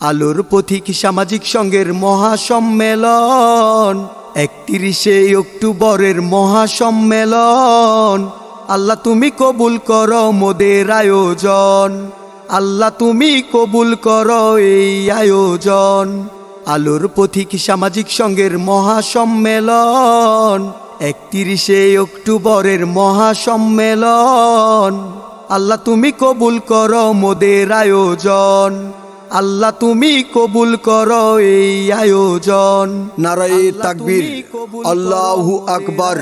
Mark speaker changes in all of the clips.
Speaker 1: আলোর পথিক সামাজিক সংঘের মহাসম্মেলন ৩১শে অক্টোবরের মহাসম্মেলন। আল্লাহ তুমি কবুল করো মোদের আয়োজন, আল্লাহ তুমি কবুল করো এই আয়োজন। আলোর পথিক সামাজিক সংঘের মহাসম্মেলন ৩১শে অক্টোবরের মহাসম্মেলন। আল্লাহ তুমি কবুল করো মোদের আয়োজন, আল্লাহ তুমি কবুল করো এই আয়োজন। নারায়ে তাকবীর, আল্লাহু আকবার।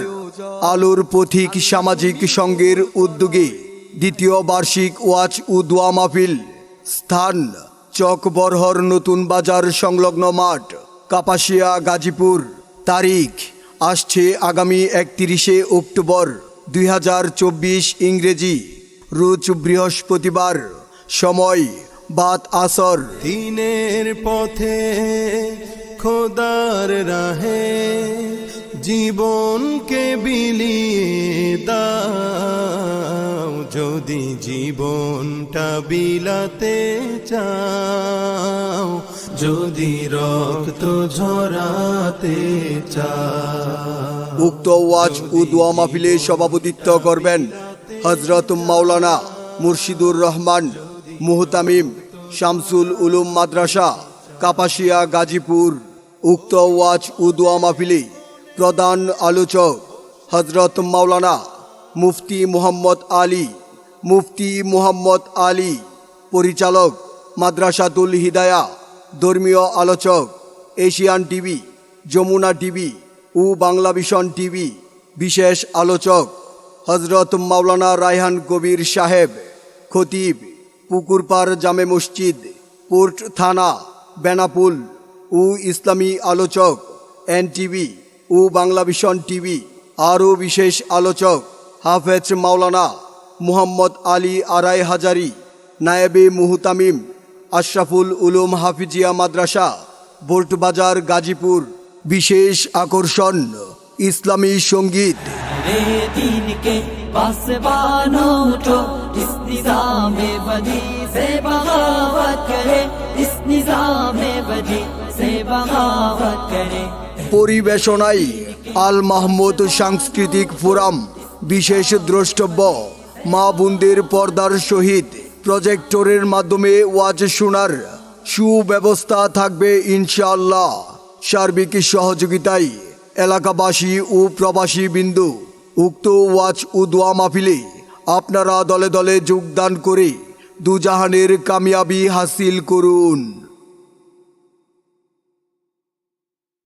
Speaker 1: আলোর পথিক সামাজিক সংঘের উদ্যোগে দ্বিতীয় বার্ষিক ওয়াজ ও দোয়া মাহফিল, স্থান চক বরহর নতুন বাজার সংলগ্ন মাঠ, কাপাসিয়া, গাজীপুর। তারিখ আসছে আগামী ৩১শে অক্টোবর ২০২৪ ইংরেজি, রোজ বৃহস্পতিবার। সময় বাদ আসর।
Speaker 2: দিনের পথে খোদার রাহে জীবনকে বিলিয়ে দাও, যদি জীবনটা বিলাতে চাও, যদি রক্ত ঝরাতে চাও।
Speaker 1: উক্ত ওয়াজ ও দোয়া মাহফিলে সভাপতিত্ব করবেন হযরত মাওলানা মুর্শিদুর রহমান মুহতামিম, শামসুল উলুম মাদ্রাসা, কাপাসিয়া, গাজীপুর। উক্ত ওয়াজ ও দোয়া মাহফিলে প্রধান আলোচক হযরত মাওলানা মুফতি মুহাম্মদ আলী, পরিচালক মাদ্রাসাতুল হিদায়া। ধর্মীয় আলোচক এশিয়ান টিভি, যমুনা টিভি ও বাংলা ভিশন টিভি। বিশেষ আলোচক হযরত মাওলানা রায়হান কবির সাহেব, খতিব পুকুরপাড় জামে মসজিদ, পোর্ট থানা, বেনাপুল। ও ইসলামী আলোচক এনটিভি ও বাংলা ভিশন টিভি। আরও বিশেষ আলোচক হাফেজ মাওলানা মুহাম্মদ আলী আরাই হাজারি, নায়েবে মুহতামিম, আশরাফুল উলুম হাফিজিয়া মাদ্রাসা, বোল্টবাজার, গাজীপুর। বিশেষ আকর্ষণ ইসলামী সঙ্গীত।
Speaker 3: दीन के पासबानो उठो, इस निज़ामे वजी से बगावत करे, इस निज़ामे वजी से बगावत करे।
Speaker 1: পরিবেশনায় আল মাহমুদ সাংস্কৃতিক ফোরাম। বিশেষ দ্রষ্টব্য মা বোনদের পর্দার সহিত প্রজেক্টরের মাধ্যমে ওয়াজ শোনার সুব্যবস্থা থাকবে ইনশাআল্লাহ। সার্বিক সহযোগিতায় এলাকাবাসী ও প্রবাসী বিন্দু। উক্ত ওয়াজ ও দোয়া মাহফিলে আপনারা দলে দলে যোগদান করে দুজাহানের কামিয়াবি হাসিল করুন।